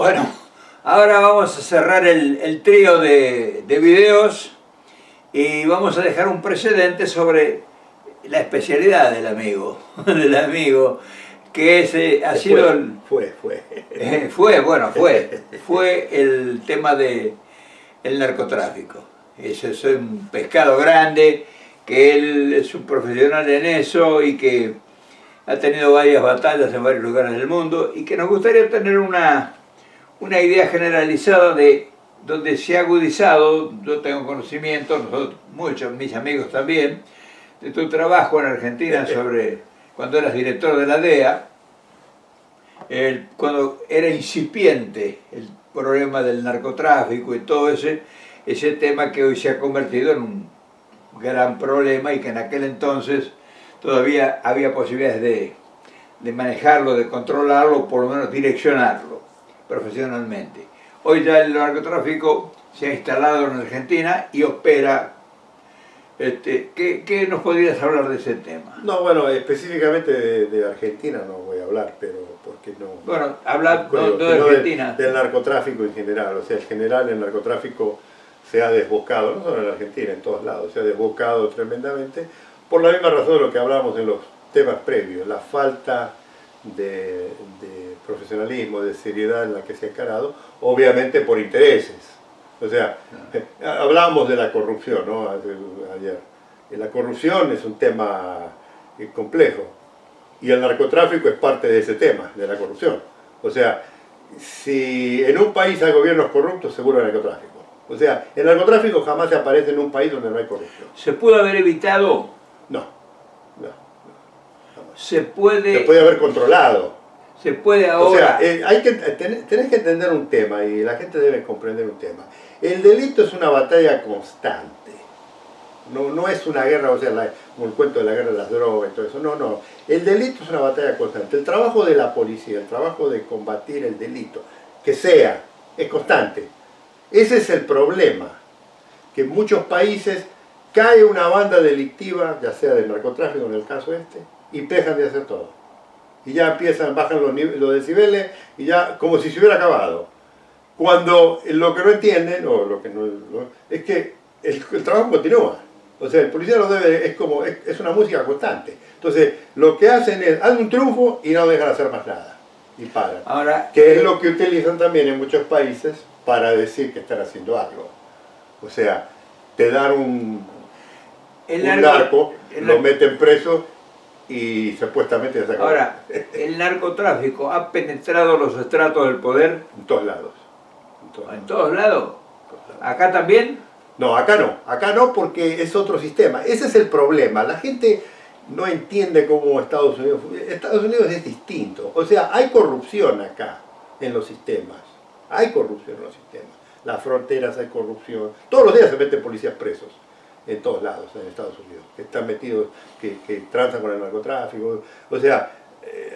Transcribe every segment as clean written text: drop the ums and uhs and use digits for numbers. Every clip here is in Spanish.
Bueno, ahora vamos a cerrar el trío de videos y vamos a dejar un precedente sobre la especialidad del amigo, que es, ha sido fue el tema del narcotráfico. Es un pescado grande, que él es un profesional en eso y que ha tenido varias batallas en varios lugares del mundo y que nos gustaría tener una idea generalizada de donde se ha agudizado. Yo tengo conocimiento, nosotros, muchos, mis amigos también, de tu trabajo en Argentina sobre cuando eras director de la DEA, cuando era incipiente el problema del narcotráfico y todo ese tema que hoy se ha convertido en un gran problema y que en aquel entonces todavía había posibilidades de manejarlo, de controlarlo, o por lo menos direccionarlo profesionalmente. Hoy ya el narcotráfico se ha instalado en Argentina y opera. ¿Qué nos podrías hablar de ese tema? No, bueno, específicamente de Argentina no voy a hablar, pero porque no... Bueno, hablar no de Argentina. Del narcotráfico en general, o sea, en general el narcotráfico se ha desbocado, no solo en Argentina, en todos lados, se ha desbocado tremendamente, por la misma razón de lo que hablábamos en los temas previos, la falta de profesionalismo, de seriedad en la que se ha encarado, obviamente por intereses. O sea, hablábamos de la corrupción, ¿no? Ayer. La corrupción es un tema complejo y el narcotráfico es parte de ese tema, de la corrupción. O sea, si en un país hay gobiernos corruptos, seguro hay narcotráfico. O sea, el narcotráfico jamás se aparece en un país donde no hay corrupción. ¿Se pudo haber evitado? No. Se puede haber controlado. Se puede ahora... O sea, tenés que entender un tema y la gente debe comprender un tema. El delito es una batalla constante. No es una guerra, o sea, como el cuento de la guerra de las drogas y todo eso. No. El delito es una batalla constante. El trabajo de la policía, el trabajo de combatir el delito, que sea, es constante. Ese es el problema. Que en muchos países cae una banda delictiva, ya sea del narcotráfico en el caso y dejan de hacer todo. Y ya bajan los decibeles y ya como si se hubiera acabado. Cuando lo que no entienden, o lo que no, es que el trabajo continúa. O sea, el policía es una música constante. Entonces, lo que hacen es, hacen un triunfo y no dejan de hacer más nada. Y paran. Ahora, que es lo que utilizan también en muchos países para decir que están haciendo algo. O sea, te dan un narco, lo meten preso y supuestamente ya se acabó. Ahora, ¿el narcotráfico ha penetrado los estratos del poder? En todos lados. ¿En todos lados? ¿Acá también? No, acá no porque es otro sistema. Ese es el problema. La gente no entiende cómo Estados Unidos es distinto. O sea, hay corrupción acá en los sistemas. Hay corrupción en los sistemas. Las fronteras hay corrupción. Todos los días se meten policías presos. En todos lados, en Estados Unidos, que están metidos, que transan con el narcotráfico. O sea,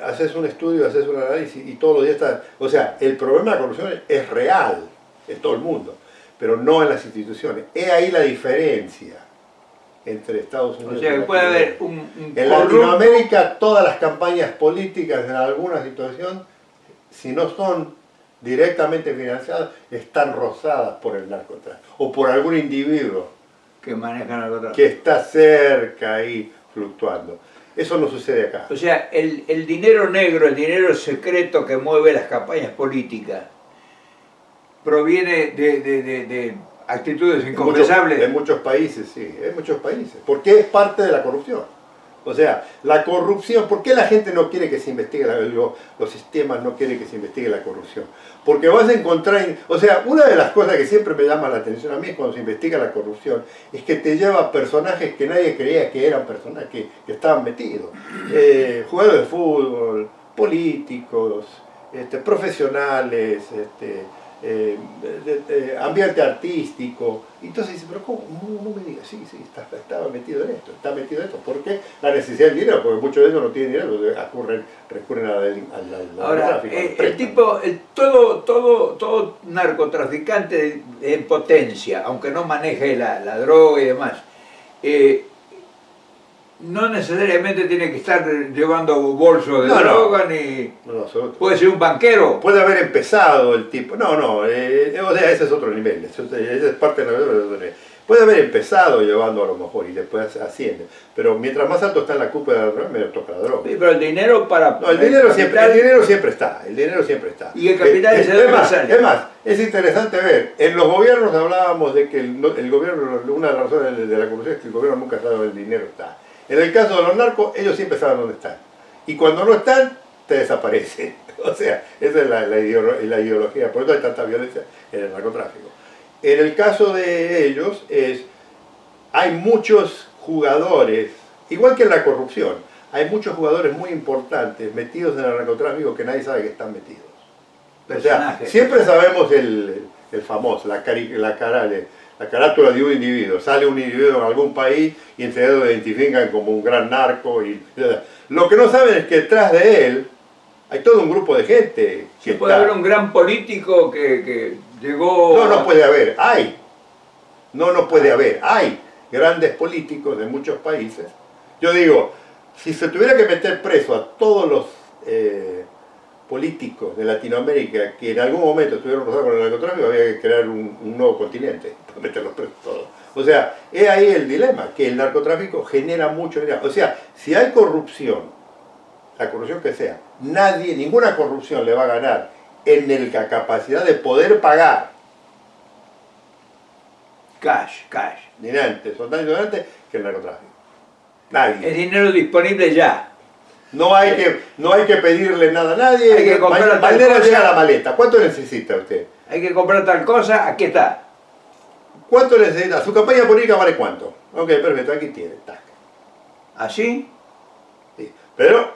haces un estudio, haces un análisis y todos los días está... O sea, el problema de la corrupción es real en todo el mundo, pero no en las instituciones. Es ahí la diferencia entre Estados Unidos y Latinoamérica. O sea, que puede haber en Latinoamérica todas las campañas políticas en alguna situación, si no son directamente financiadas, están rozadas por el narcotráfico o por algún individuo que manejan narcotráfico, que está cerca ahí fluctuando. Eso no sucede acá. O sea, el dinero negro, el dinero secreto que mueve las campañas políticas, proviene de actitudes inconfesables. En muchos países, sí, en muchos países. Porque es parte de la corrupción. O sea, la corrupción, ¿por qué la gente no quiere que se investigue, los sistemas no quieren que se investigue la corrupción? Porque vas a encontrar, o sea, una de las cosas que siempre me llama la atención a mí es cuando se investiga la corrupción, es que te lleva a personajes que nadie creía que eran personas que estaban metidos. Jugadores de fútbol, políticos, profesionales, ambiente artístico. Entonces dice, pero ¿cómo? No me digas, sí, estaba metido en esto, está metido en esto. ¿Por qué? La necesidad del dinero, porque muchos de ellos no tienen dinero, recurren al ahora, tráfico. Todo narcotraficante en potencia, aunque no maneje la droga y demás, no necesariamente tiene que estar llevando bolsos de No, no. droga, ni... No, absoluto. Puede ser un banquero. Puede haber empezado el tipo, o sea, ese es otro nivel, ese es parte de la vida. Puede haber empezado llevando a lo mejor y después asciende, pero mientras más alto está en la cúpula de la droga, menos toca la droga. Sí, pero el dinero para... No, el dinero siempre está, el dinero siempre está. Y el capital es es más, es interesante ver, en los gobiernos hablábamos de que el gobierno, una de las razones de la corrupción es que el gobierno nunca sabe dónde el dinero está. En el caso de los narcos, ellos siempre saben dónde están. Y cuando no están, te desaparecen. O sea, esa es la ideología, por eso hay tanta violencia en el narcotráfico. En el caso de ellos, hay muchos jugadores, igual que en la corrupción, hay muchos jugadores muy importantes metidos en el narcotráfico que nadie sabe que están metidos. O sea, siempre sabemos el famoso, la carátula de un individuo. Sale un individuo en algún país y enseguida lo identifican como un gran narco. Lo que no saben es que detrás de él hay todo un grupo de gente. Sí, puede haber un gran político que llegó... No puede haber, hay. No puede haber, hay grandes políticos de muchos países. Yo digo, si se tuviera que meter preso a todos los políticos de Latinoamérica que en algún momento estuvieron rozados con el narcotráfico, había que crear un nuevo continente para meterlos presos todos. O sea, es ahí el dilema, que el narcotráfico genera mucho dinero. O sea, si hay corrupción, la corrupción que sea, ninguna corrupción le va a ganar en la capacidad de poder pagar. Cash. Ni antes, o tan ignorante que el narcotráfico. Nadie. Es dinero disponible ya. No hay que pedirle nada a nadie. Hay que comprar tal Mañana cosa. llega la maleta. ¿Cuánto necesita usted? Hay que comprar tal cosa, aquí está. ¿Cuánto necesita? ¿Su campaña política vale cuánto? Ok, perfecto, aquí tiene. Tac. ¿Así? Sí. Pero,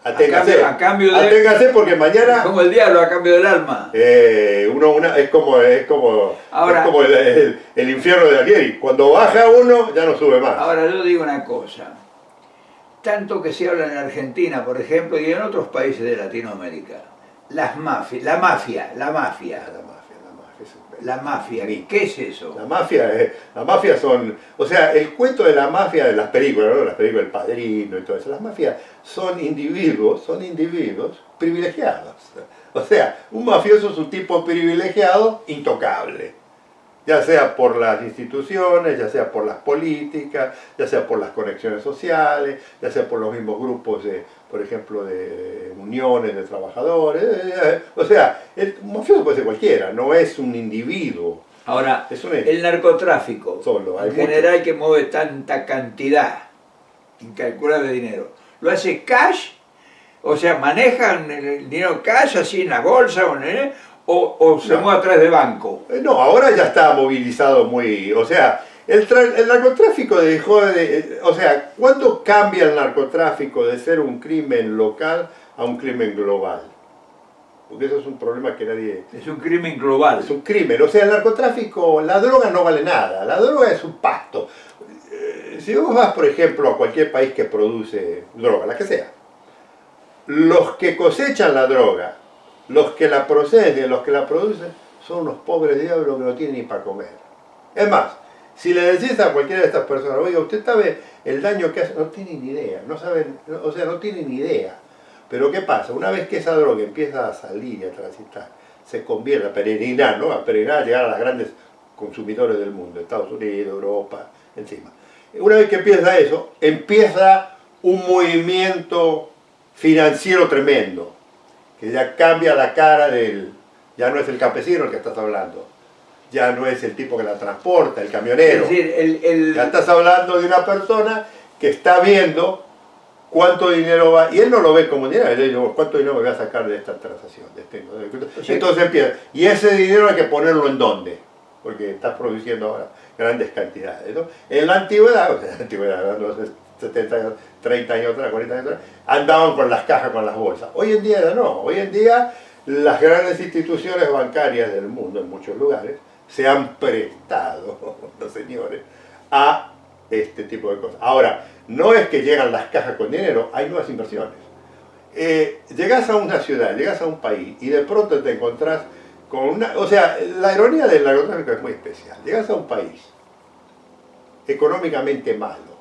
aténgase. A cambio de... Aténgase porque mañana... Como el diablo, a cambio del alma. Es como el infierno de Alighieri. Cuando baja uno, ya no sube más. Ahora yo digo una cosa. Tanto que se habla en Argentina, por ejemplo, y en otros países de Latinoamérica. La mafia. La mafia, ¿qué es eso? La mafia son, o sea, el cuento de la mafia de las películas, ¿no? Las películas del Padrino y todo eso, las mafias son individuos privilegiados. O sea, un mafioso es un tipo privilegiado intocable, ya sea por las instituciones, ya sea por las políticas, ya sea por las conexiones sociales, ya sea por los mismos grupos por ejemplo, de uniones de trabajadores. O sea, un mafioso puede ser cualquiera, no es un individuo. Ahora, el narcotráfico, en general, que mueve tanta cantidad incalculable de dinero, ¿lo hace cash? O sea, ¿manejan el dinero cash así en la bolsa o se mueve a través de banco? No, ahora ya está movilizado muy... O sea, el narcotráfico dejó de... O sea, ¿cuándo cambia el narcotráfico de ser un crimen local a un crimen global? Porque eso es un problema que nadie... Es un crimen global. Es un crimen. O sea, el narcotráfico, la droga no vale nada. La droga es un pasto. Si vos vas, por ejemplo, a cualquier país que produce droga, la que sea, los que cosechan la droga, los que la proceden, los que la producen, son unos pobres diablos que no tienen ni para comer. Es más, si le decís a cualquiera de estas personas, oiga, usted sabe el daño que hace, no tienen ni idea, no saben, o sea, no tienen ni idea. Pero ¿qué pasa? Una vez que esa droga empieza a salir y a transitar, se convierte a peregrinar, ¿no? A peregrinar, a llegar a los grandes consumidores del mundo, Estados Unidos, Europa, encima. Una vez que empieza eso, empieza un movimiento financiero tremendo, que ya cambia la cara del... Ya no es el campesino el que estás hablando, ya no es el tipo que la transporta, el camionero. Es decir, ya estás hablando de una persona que está viendo cuánto dinero va, y él no lo ve como dinero, él dice, ¿cuánto dinero me voy a sacar de esta transacción? Entonces empieza, y ese dinero hay que ponerlo en dónde, porque estás produciendo ahora grandes cantidades, ¿no? En la antigüedad, los 70 años, 30 años atrás, 40 años atrás, andaban con las cajas, con las bolsas. Hoy en día no, hoy en día las grandes instituciones bancarias del mundo, en muchos lugares, se han prestado, los señores, a este tipo de cosas. Ahora, no es que llegan las cajas con dinero, hay nuevas inversiones. Llegas a una ciudad, llegas a un país y de pronto te encontrás con una... O sea, la ironía del narcotráfico es muy especial. Llegas a un país económicamente malo,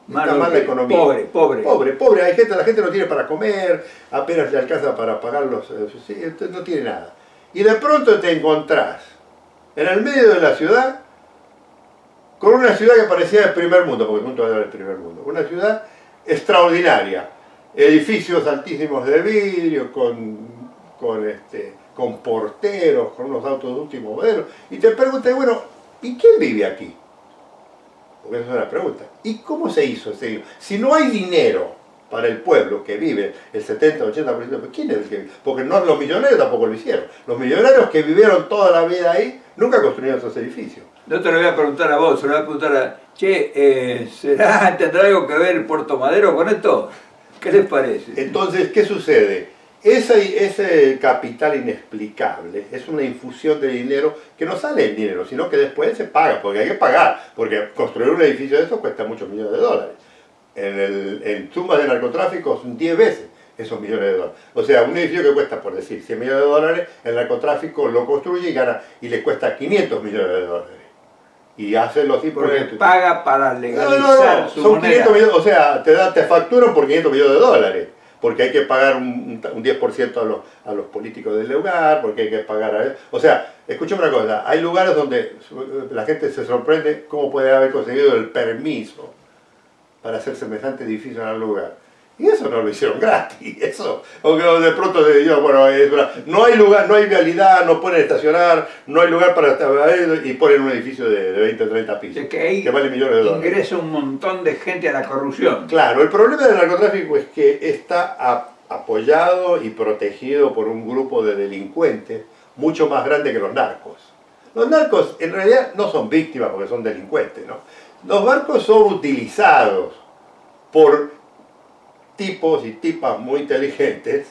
Está mal la economía. Pobre. La gente no tiene para comer, apenas le alcanza para pagar los subsidios, no tiene nada. Y de pronto te encontrás en el medio de la ciudad con una ciudad que parecía el primer mundo, porque junto era el primer mundo. Una ciudad extraordinaria. Edificios altísimos de vidrio, con porteros, con unos autos de último modelo. Y te preguntas, bueno, ¿y quién vive aquí? Porque esa es la pregunta. ¿Y cómo se hizo ese dinero? Si no hay dinero para el pueblo que vive, el 70-80%, ¿quién es el que vive? Porque no, los millonarios tampoco lo hicieron. Los millonarios que vivieron toda la vida ahí, nunca construyeron esos edificios. No te lo voy a preguntar a vos, se lo voy a preguntar a... Che, ¿tendrá algo que ver Puerto Madero con esto? ¿Qué les parece? Entonces, ¿qué sucede? Ese capital inexplicable es una infusión de dinero que no sale en dinero, sino que después se paga, porque hay que pagar, porque construir un edificio de eso cuesta muchos millones de dólares. En sumas de narcotráfico son 10 veces esos millones de dólares. O sea, un edificio que cuesta, por decir, 100 millones de dólares, el narcotráfico lo construye y gana, y le cuesta 500 millones de dólares. Y hace los impuestos. Porque paga para legalizar su son moneda. 500 millones, o sea, te facturan por 500 millones de dólares. Porque hay que pagar un 10% a los políticos del lugar, porque hay que pagar a... O sea, escúchame una cosa, hay lugares donde la gente se sorprende cómo puede haber conseguido el permiso para hacer semejante edificio en el lugar. Y eso no lo hicieron gratis, eso. O que de pronto yo, bueno, no hay lugar, no hay vialidad, no pueden estacionar, no hay lugar para... Y ponen un edificio de 20 o 30 pisos, es que, ahí que vale millones de dólares. Ingresa un montón de gente a la corrupción. Claro, el problema del narcotráfico es que está apoyado y protegido por un grupo de delincuentes mucho más grande que los narcos. Los narcos en realidad no son víctimas porque son delincuentes, ¿no? Los narcos son utilizados por tipos y tipas muy inteligentes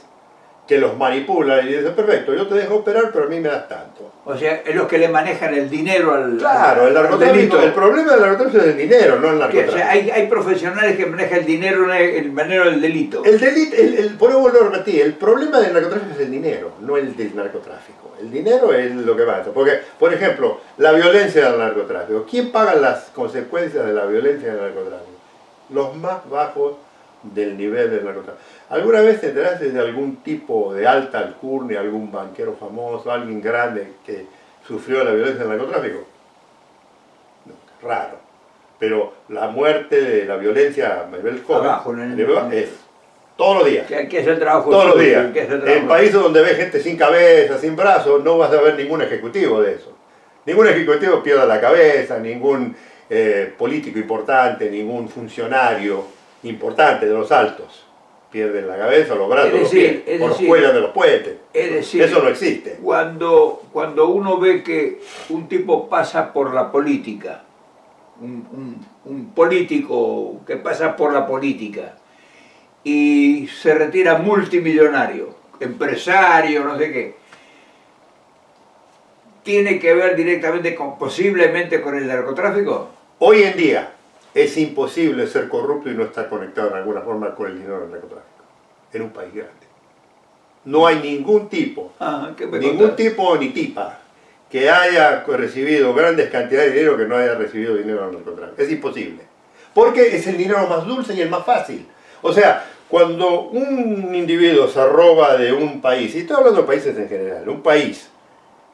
que los manipulan y dicen, perfecto, yo te dejo operar, pero a mí me das tanto. O sea, es los que le manejan el dinero al... Claro, el narcotráfico, el problema del narcotráfico es el dinero, no el narcotráfico. O sea, hay profesionales que manejan el dinero del delito. El delito, por eso vuelvo a repetir, el problema del narcotráfico es el dinero, no el del narcotráfico. El dinero es lo que va. Porque, por ejemplo, la violencia del narcotráfico. ¿Quién paga las consecuencias de la violencia del narcotráfico? Los más bajos del nivel del narcotráfico. ¿Alguna vez te enteraste de algún tipo de alta alcurnia, algún banquero famoso, alguien grande que sufrió la violencia del narcotráfico? No, raro. Pero la muerte de la violencia a nivel joven es todos los días. Que es el trabajo todos los días. En países donde ves gente sin cabeza, sin brazos, no vas a ver ningún ejecutivo de eso. Ningún ejecutivo pierde la cabeza, ningún político importante, ningún funcionario importante de los altos pierden la cabeza, los brazos, los pies, o los cuelgan de los puentes. Es decir, eso no existe. Cuando uno ve que un tipo pasa por la política, un político que pasa por la política y se retira multimillonario, empresario, no sé qué, ¿tiene que ver directamente posiblemente con el narcotráfico? Hoy en día es imposible ser corrupto y no estar conectado en alguna forma con el dinero del narcotráfico en un país grande. No hay ningún tipo, ni tipa que haya recibido grandes cantidades de dinero que no haya recibido dinero del narcotráfico. Es imposible. Porque es el dinero más dulce y el más fácil. O sea, cuando un individuo se roba de un país, y estoy hablando de países en general, un país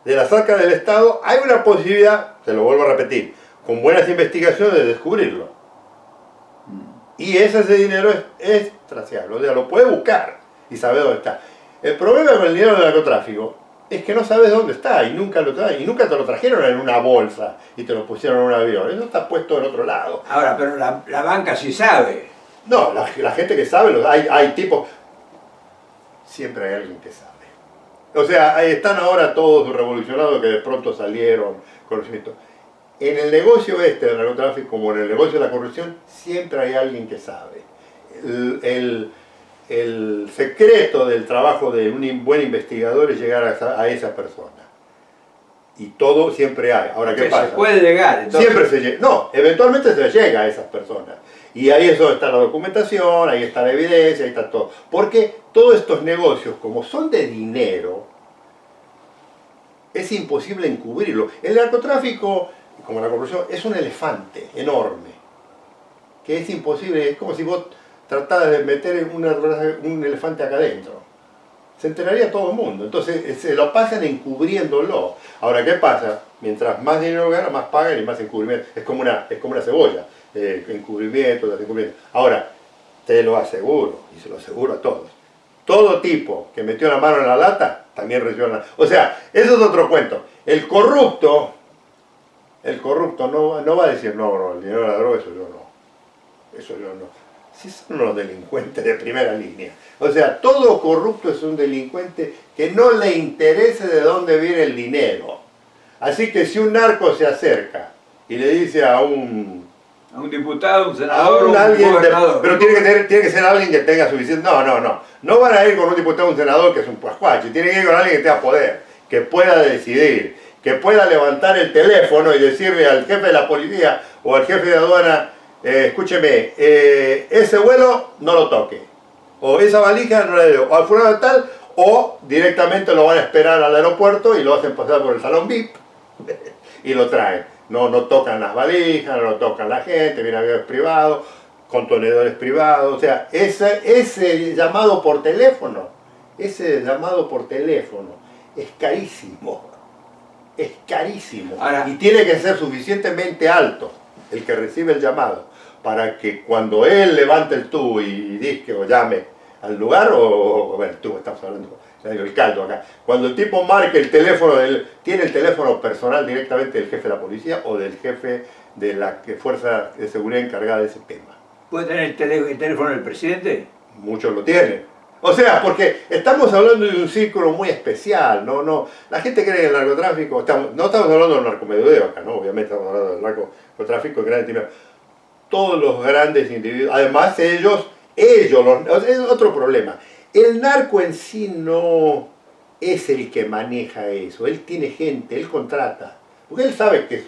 de la saca del Estado, hay una posibilidad, se lo vuelvo a repetir, con buenas investigaciones de descubrirlo. Y ese dinero es traceable, o sea, lo puede buscar y saber dónde está. El problema con el dinero del narcotráfico es que no sabes dónde está y nunca te lo trajeron en una bolsa y te lo pusieron en un avión. Eso está puesto en otro lado. Ahora, pero la banca sí sabe. No, la gente que sabe, hay tipos... Siempre hay alguien que sabe. O sea, ahí están ahora todos revolucionados que de pronto salieron conocimientos. En el negocio del narcotráfico, como en el negocio de la corrupción, siempre hay alguien que sabe. El secreto del trabajo de un buen investigador es llegar a esa persona. Y todo siempre hay. Ahora, ¿qué pasa? Se puede llegar. Entonces... Siempre se llega. No, eventualmente se llega a esas personas. Y ahí eso está la documentación, ahí está la evidencia, ahí está todo. Porque todos estos negocios, como son de dinero, es imposible encubrirlo. El narcotráfico, como la corrupción, es un elefante enorme que es imposible, es como si vos trataras de meter un elefante acá adentro. Se enteraría todo el mundo, entonces se lo pasan encubriéndolo. Ahora, ¿qué pasa? Mientras más dinero gana, más pagan y más encubrimiento. Es como una cebolla, encubrimiento tras encubrimiento. Ahora, te lo aseguro, y se lo aseguro a todos, todo tipo que metió la mano en la lata, también recibió la... O sea, eso es otro cuento. El corrupto no va a decir, no, el dinero de la droga, eso yo no. Si son unos delincuentes de primera línea. O sea, todo corrupto es un delincuente que no le interese de dónde viene el dinero. Así que si un narco se acerca y le dice a un diputado, un senador, un alguien gobernador. Pero tiene que ser alguien que tenga suficiente... No. No van a ir con un diputado o un senador que es un pascuache. Tienen que ir con alguien que tenga poder, que pueda decidir, que pueda levantar el teléfono y decirle al jefe de la policía o al jefe de aduana, escúcheme, ese vuelo no lo toque, o esa valija no la dé, o al fulano de tal, o directamente lo van a esperar al aeropuerto y lo hacen pasar por el salón VIP y lo traen. No tocan las valijas, no tocan la gente, vienen aviones privados, contenedores privados, o sea, ese llamado por teléfono es carísimo. Es carísimo. Ahora, y tiene que ser suficientemente alto el que recibe el llamado para que cuando él levante el tubo y disque o llame al lugar, bueno, el tubo, estamos hablando, el caldo acá, cuando el tipo marque el teléfono, tiene el teléfono personal directamente del jefe de la policía o del jefe de la fuerza de seguridad encargada de ese tema. ¿Puede tener el teléfono del presidente? Muchos lo tienen. O sea, porque estamos hablando de un círculo muy especial, no. La gente cree en el narcotráfico, no estamos hablando del narcomenudeo acá, ¿no? Obviamente estamos hablando del narcotráfico en gran intimidad. Todos los grandes individuos, además es otro problema. El narco en sí no es el que maneja eso, él tiene gente, él contrata, porque él sabe que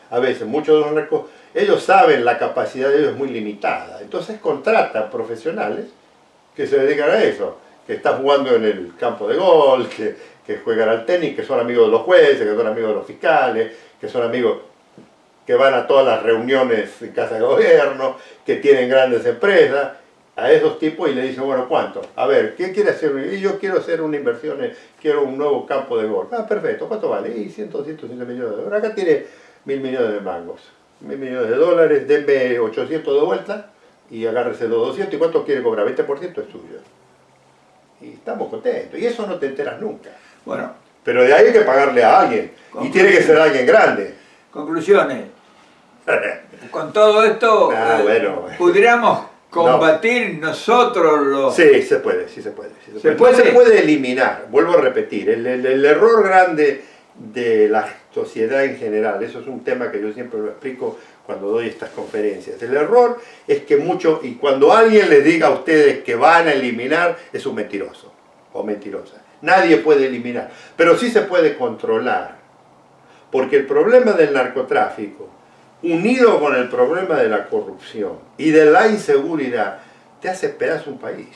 a veces muchos de los narcos, ellos saben la capacidad de ellos es muy limitada, entonces contratan profesionales que se dedican a eso, que están jugando en el campo de golf, que juegan al tenis, que son amigos de los jueces, que son amigos de los fiscales, que son amigos que van a todas las reuniones en casa de gobierno, que tienen grandes empresas, a esos tipos y le dicen, bueno, ¿cuánto? A ver, ¿qué quiere hacer? Y yo quiero hacer una inversión, quiero un nuevo campo de golf. Ah, perfecto, ¿cuánto vale? Y 100 millones de dólares. Acá tiene 1.000 millones de mangos, 1.000 millones de dólares, denme 800 de vuelta y agárrese los 200. ¿Y cuánto quiere cobrar? 20% es suyo. Y estamos contentos. Y eso no te enteras nunca. Bueno. Pero de ahí hay que pagarle a alguien. Y tiene que ser alguien grande. Conclusiones. Con todo esto, bueno. ¿pudiéramos combatir nosotros los...? Sí, se puede. No se puede eliminar, vuelvo a repetir, el error grande de la sociedad en general, eso es un tema que yo siempre lo explico cuando doy estas conferencias. El error es que y cuando alguien les diga a ustedes que van a eliminar, es un mentiroso o mentirosa. Nadie puede eliminar, pero sí se puede controlar, porque el problema del narcotráfico, unido con el problema de la corrupción y de la inseguridad, te hace pedazo un país.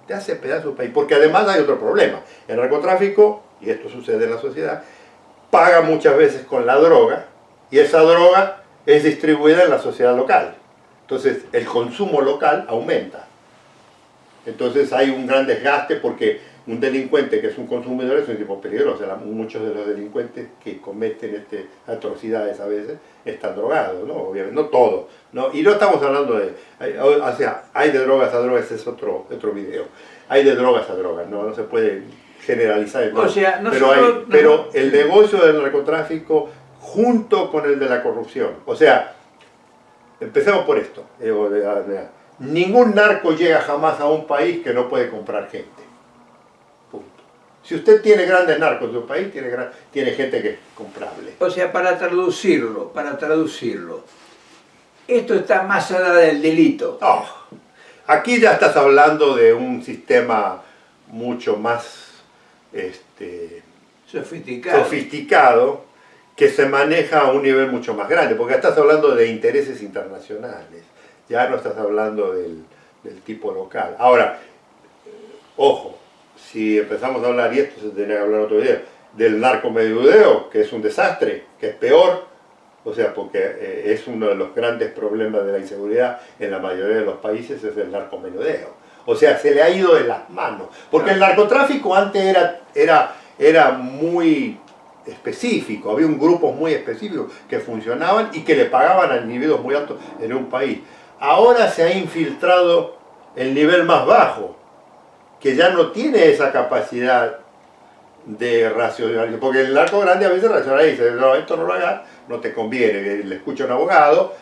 Te hace pedazo un país. Porque además hay otro problema. El narcotráfico, y esto sucede en la sociedad, paga muchas veces con la droga, y esa droga es distribuida en la sociedad local. Entonces el consumo local aumenta. Entonces hay un gran desgaste porque un delincuente que es un consumidor es un tipo peligroso. Muchos de los delincuentes que cometen atrocidades a veces están drogados, ¿no? Obviamente, no todos, ¿no? Y no estamos hablando o sea, hay de drogas a drogas, ese es otro video. Hay de drogas a drogas, no se puede generalizar. O sea, pero el negocio del narcotráfico junto con el de la corrupción. O sea, empecemos por esto. Ningún narco llega jamás a un país que no puede comprar gente. Punto. Si usted tiene grandes narcos en su país, tiene gente que es comprable. O sea, para traducirlo, esto está más allá del delito. No, aquí ya estás hablando de un sistema mucho más sofisticado que se maneja a un nivel mucho más grande, porque estás hablando de intereses internacionales, ya no estás hablando del tipo local. Ahora, ojo, si empezamos a hablar, y esto se tendría que hablar otro día, del narcomenudeo, que es un desastre, que es peor, O sea, porque es uno de los grandes problemas de la inseguridad en la mayoría de los países, es el narcomenudeo. O sea, se le ha ido de las manos. Porque el narcotráfico antes era muy específico, había un grupo muy específico que funcionaban y que le pagaban a individuos muy altos en un país. Ahora se ha infiltrado el nivel más bajo, que ya no tiene esa capacidad de racionalizar, porque el narco grande a veces racionaliza, dice, no, esto no lo hagas, no te conviene, le escucha a un abogado,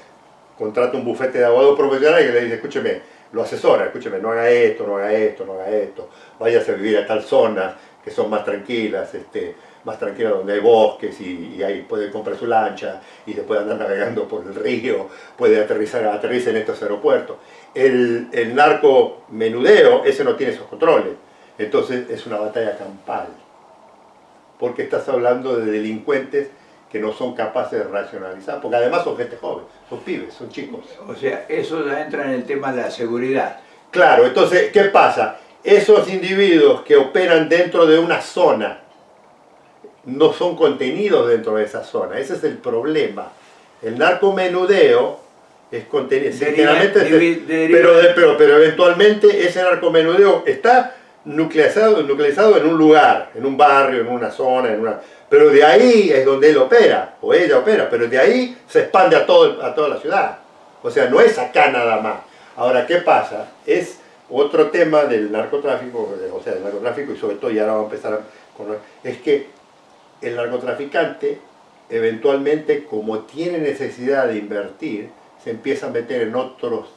contrata un bufete de abogados profesionales que le dice, escúcheme, lo asesora, escúcheme, no haga esto, no haga esto, no haga esto, váyase a vivir a tal zona que son más tranquilas, donde hay bosques y ahí puede comprar su lancha y se puede andar navegando por el río, puede aterrizar en estos aeropuertos. El narco menudeo, ese no tiene esos controles, entonces es una batalla campal, porque estás hablando de delincuentes que no son capaces de racionalizar, porque además son gente joven, son pibes, son chicos. O sea, eso ya entra en el tema de la seguridad. Claro, entonces, ¿qué pasa? Esos individuos que operan dentro de una zona no son contenidos dentro de esa zona, ese es el problema. El narcomenudeo es contenido, pero eventualmente ese narcomenudeo está nuclearizado en un lugar, en un barrio, en una zona, pero de ahí es donde él opera, o ella opera, pero de ahí se expande a toda la ciudad. O sea, no es acá nada más. Ahora, ¿qué pasa? Es otro tema del narcotráfico, o sea, del narcotráfico, y sobre todo, y ahora vamos a empezar es que el narcotraficante, eventualmente, como tiene necesidad de invertir, se empieza a meter en otros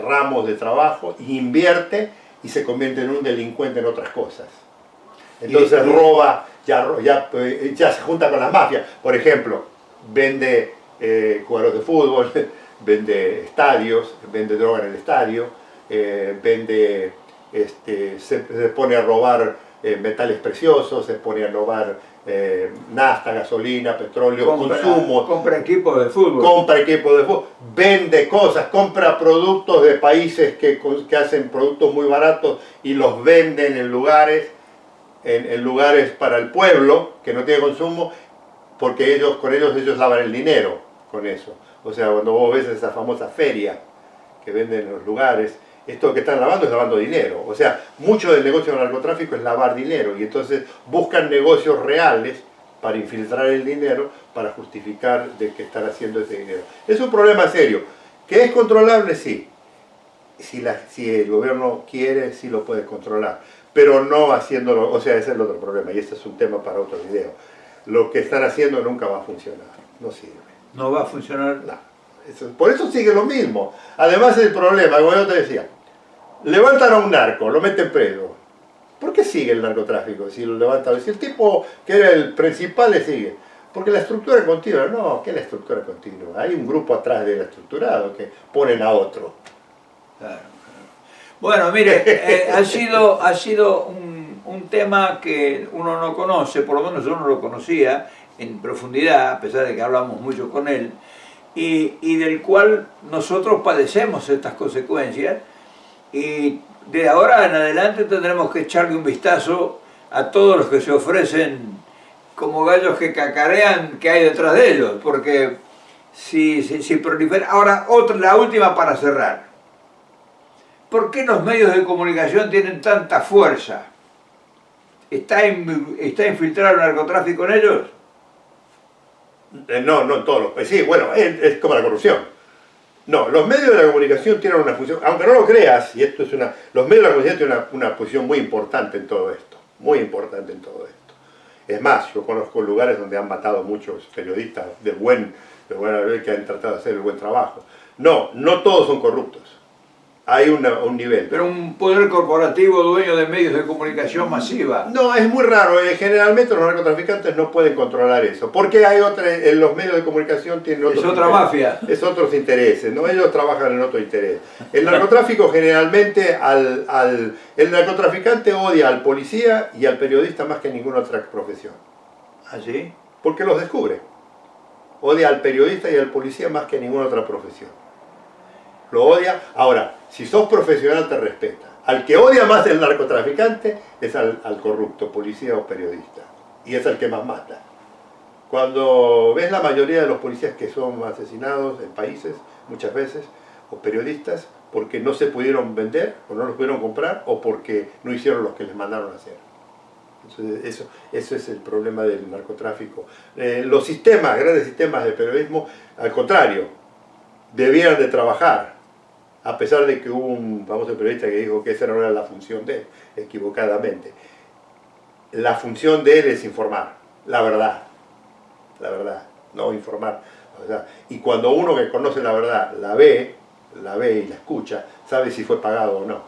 ramos de trabajo, y invierte, y se convierte en un delincuente en otras cosas. Entonces roba, ya se junta con las mafias. Por ejemplo, vende jugadores de fútbol, vende estadios, vende droga en el estadio, se pone a robar metales preciosos, se pone a robar nafta, gasolina, petróleo, consumo. Compra equipos de fútbol. Compra equipos de fútbol, vende cosas, compra productos de países que hacen productos muy baratos y los venden en lugares para el pueblo que no tiene consumo, porque con ellos lavan el dinero con eso. O sea, cuando vos ves esa famosa feria que venden en los lugares, esto que están lavando es lavando dinero. O sea, mucho del negocio del narcotráfico es lavar dinero, y entonces buscan negocios reales para infiltrar el dinero, para justificar de que están haciendo ese dinero. Es un problema serio. ¿Que es controlable? Sí. Si el gobierno quiere, sí lo puede controlar, pero no haciéndolo. O sea, ese es el otro problema, y este es un tema para otro video. Lo que están haciendo nunca va a funcionar, no sirve. ¿No va a funcionar? No. Por eso sigue lo mismo. Además, el problema, como yo te decía, levantan a un narco, lo meten preso. ¿Por qué sigue el narcotráfico si lo levantan? Si el tipo que era el principal le sigue. Porque la estructura es continua. No, ¿qué es la estructura continua? Hay un grupo atrás del estructurado que ponen a otro. Claro. Bueno, mire, ha sido un tema que uno no conoce, por lo menos yo no lo conocía en profundidad, a pesar de que hablamos mucho con él, y del cual nosotros padecemos estas consecuencias, y de ahora en adelante tendremos que echarle un vistazo a todos los que se ofrecen como gallos que cacarean que hay detrás de ellos, porque si prolifera. Ahora, la última para cerrar. ¿Por qué los medios de comunicación tienen tanta fuerza? ¿Está infiltrado el narcotráfico en ellos? No en todos los países. Sí, bueno, es como la corrupción. No, los medios de la comunicación tienen una función, aunque no lo creas, y esto es los medios de la comunicación tienen una posición muy importante en todo esto, muy importante en todo esto. Es más, yo conozco lugares donde han matado muchos periodistas de buen haber que han tratado de hacer el buen trabajo. No todos son corruptos. Hay un nivel. Pero un poder corporativo dueño de medios de comunicación masiva. No, es muy raro. Generalmente los narcotraficantes no pueden controlar eso. Porque los medios de comunicación tienen otros intereses. Es otra mafia. Es otros intereses, ¿no? Ellos trabajan en otro interés. El narcotráfico generalmente, el narcotraficante odia al policía y al periodista más que ninguna otra profesión. ¿Ah, sí? Porque los descubre. Odia al periodista y al policía más que ninguna otra profesión. Lo odia. Ahora, si sos profesional te respeta. Al que odia más el narcotraficante es al corrupto, policía o periodista. Y es al que más mata. Cuando ves la mayoría de los policías que son asesinados en países, muchas veces, o periodistas, porque no se pudieron vender, o no los pudieron comprar, o porque no hicieron lo que les mandaron a hacer. Entonces, eso es el problema del narcotráfico. Los sistemas, grandes sistemas de periodismo, al contrario, debieran de trabajar, a pesar de que hubo un famoso periodista que dijo que esa no era la función de él, equivocadamente. La función de él es informar, la verdad, no informar. O sea, y cuando uno que conoce la verdad la ve y la escucha, sabe si fue pagado o no.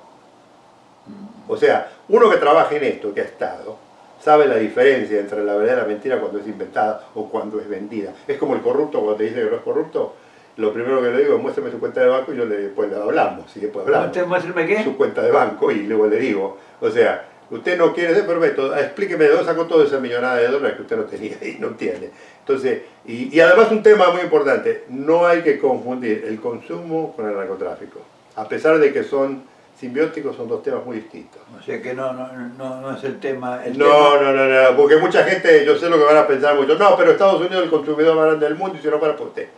O sea, uno que trabaja en esto, que ha estado, sabe la diferencia entre la verdad y la mentira cuando es inventada o cuando es vendida. Es como el corrupto, cuando te dice que no es corrupto, lo primero que le digo es muéstrame su cuenta de banco y después le hablamos, y después hablamos. ¿Muéstrame qué? Su cuenta de banco y luego le digo, o sea, usted no quiere ser perfecto, explíqueme de dónde sacó toda esa millonada de dólares que usted no tenía y no tiene. Entonces, y además un tema muy importante, no hay que confundir el consumo con el narcotráfico. A pesar de que son simbióticos, son dos temas muy distintos. O sea que no es el tema... No, porque mucha gente, yo sé lo que van a pensar muchos, no, pero Estados Unidos es el consumidor más grande del mundo y si no para por usted.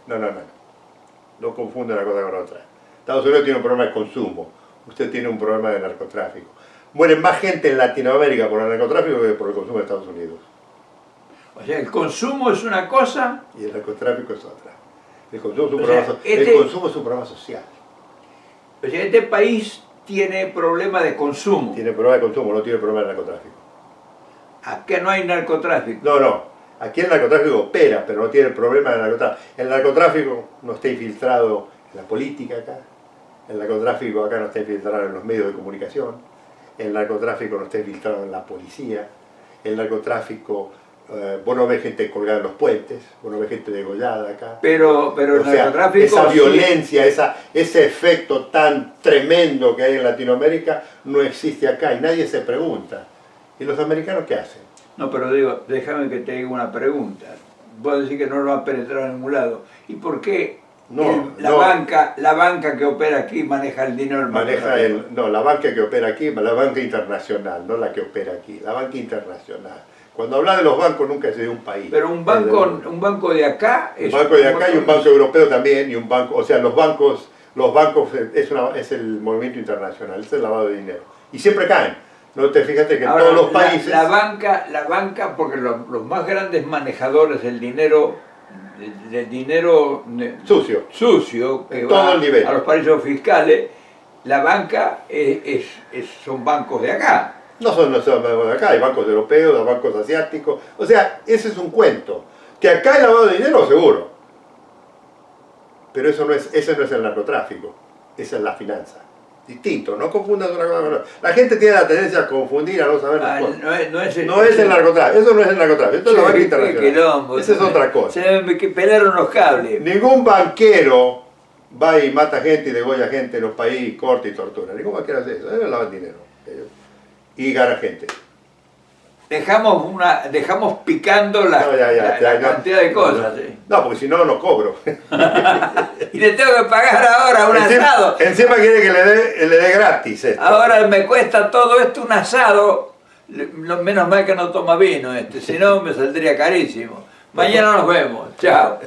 No confunde una cosa con otra. Estados Unidos tiene un problema de consumo, usted tiene un problema de narcotráfico. Muere más gente en Latinoamérica por el narcotráfico que por el consumo de Estados Unidos. O sea, el consumo es una cosa... Y el narcotráfico es otra. El consumo es un problema social. O sea, este país tiene problema de consumo. Tiene problema de consumo, no tiene problema de narcotráfico. Acá no hay narcotráfico. No. Aquí el narcotráfico opera, pero no tiene problema de narcotráfico. El narcotráfico no está infiltrado en la política acá. El narcotráfico acá no está infiltrado en los medios de comunicación. El narcotráfico no está infiltrado en la policía. El narcotráfico... vos no ves gente colgada en los puentes, vos no ves gente degollada acá. Pero el narcotráfico... Esa violencia, ese efecto tan tremendo que hay en Latinoamérica no existe acá y nadie se pregunta. ¿Y los americanos qué hacen? No, pero digo, déjame que te diga una pregunta. Vos decís que no lo va a penetrar en ningún lado. ¿Y por qué la banca que opera aquí maneja el dinero del narcotráfico? No, la banca que opera aquí, la banca internacional, no la que opera aquí, la banca internacional. Cuando habla de los bancos nunca es de un país. Pero un banco de acá... Un banco de acá y un banco europeo también, y un banco, o sea, los bancos es el movimiento internacional, es el lavado de dinero. Y siempre caen. No te fíjate que en todos los países... La banca, porque los más grandes manejadores del dinero sucio que va a los paraísos fiscales, la banca son bancos de acá. No son bancos de acá, hay bancos europeos, hay bancos asiáticos. O sea, ese es un cuento. Que acá hay lavado de dinero, seguro. Pero ese no es el narcotráfico, esa es la finanza. Distinto, no confundas una cosa con otra. La gente tiene la tendencia a confundir, a no saber las cosas. No es el narcotráfico, eso no es el narcotráfico, esto es la banca internacional. Esa es otra cosa. Se pelaron los cables. Ningún banquero va y mata gente y degolla gente en los países, corta y tortura. Ningún banquero hace eso, ellos lavan dinero. Y gana gente. Dejamos picando la cantidad de cosas. No, porque si no, no cobro. Y le tengo que pagar ahora un asado. Encima quiere que le dé gratis esto. Ahora me cuesta todo esto un asado. Menos mal que no toma vino si no me saldría carísimo. Mañana nos vemos. Chao.